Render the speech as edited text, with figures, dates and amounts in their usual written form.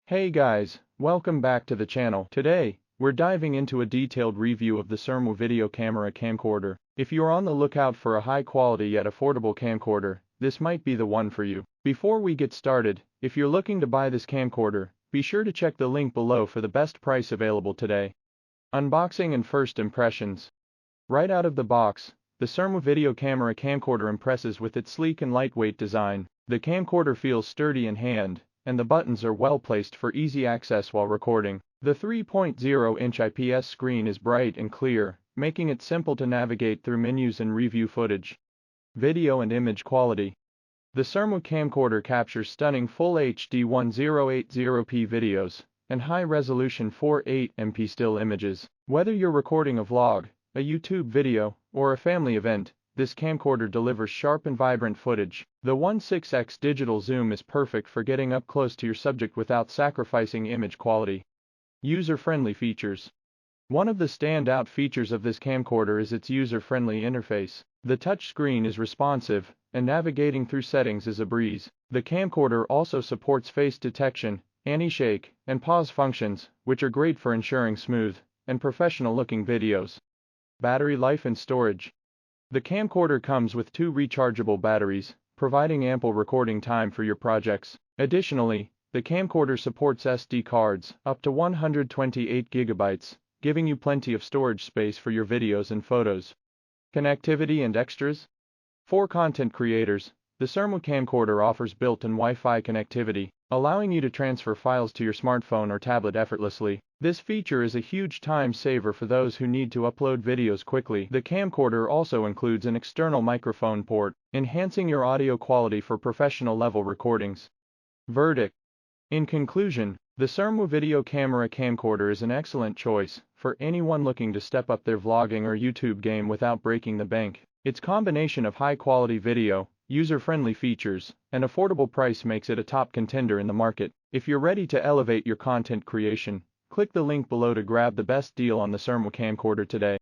Hey guys, welcome back to the channel. Today, we're diving into a detailed review of the SIRMEUE Video Camera Camcorder. If you're on the lookout for a high-quality yet affordable camcorder, this might be the one for you. Before we get started, if you're looking to buy this camcorder, be sure to check the link below for the best price available today. Unboxing and first impressions. Right out of the box, the SIRMEUE Video Camera Camcorder impresses with its sleek and lightweight design. The camcorder feels sturdy in hand, and the buttons are well placed for easy access while recording. The 3.0-inch IPS screen is bright and clear, making it simple to navigate through menus and review footage. Video and image quality. The SIRMEUE camcorder captures stunning Full HD 1080p videos and high-resolution 4.8MP still images. Whether you're recording a vlog, a YouTube video, or a family event, this camcorder delivers sharp and vibrant footage. The 16x digital zoom is perfect for getting up close to your subject without sacrificing image quality. User-friendly features. One of the standout features of this camcorder is its user-friendly interface. The touchscreen is responsive, and navigating through settings is a breeze. The camcorder also supports face detection, anti-shake, and pause functions, which are great for ensuring smooth and professional-looking videos. Battery life and storage. The camcorder comes with 2 rechargeable batteries, providing ample recording time for your projects. Additionally, the camcorder supports SD cards up to 128 GB, giving you plenty of storage space for your videos and photos. Connectivity and extras. For content creators, the SIRMEUE camcorder offers built-in Wi-Fi connectivity, allowing you to transfer files to your smartphone or tablet effortlessly. This feature is a huge time saver for those who need to upload videos quickly. The camcorder also includes an external microphone port, enhancing your audio quality for professional-level recordings. Verdict. In conclusion, the SIRMEUE Video Camera Camcorder is an excellent choice for anyone looking to step up their vlogging or YouTube game without breaking the bank. Its combination of high-quality video, user-friendly features, and affordable price makes it a top contender in the market. If you're ready to elevate your content creation, click the link below to grab the best deal on the SIRMEUE camcorder today.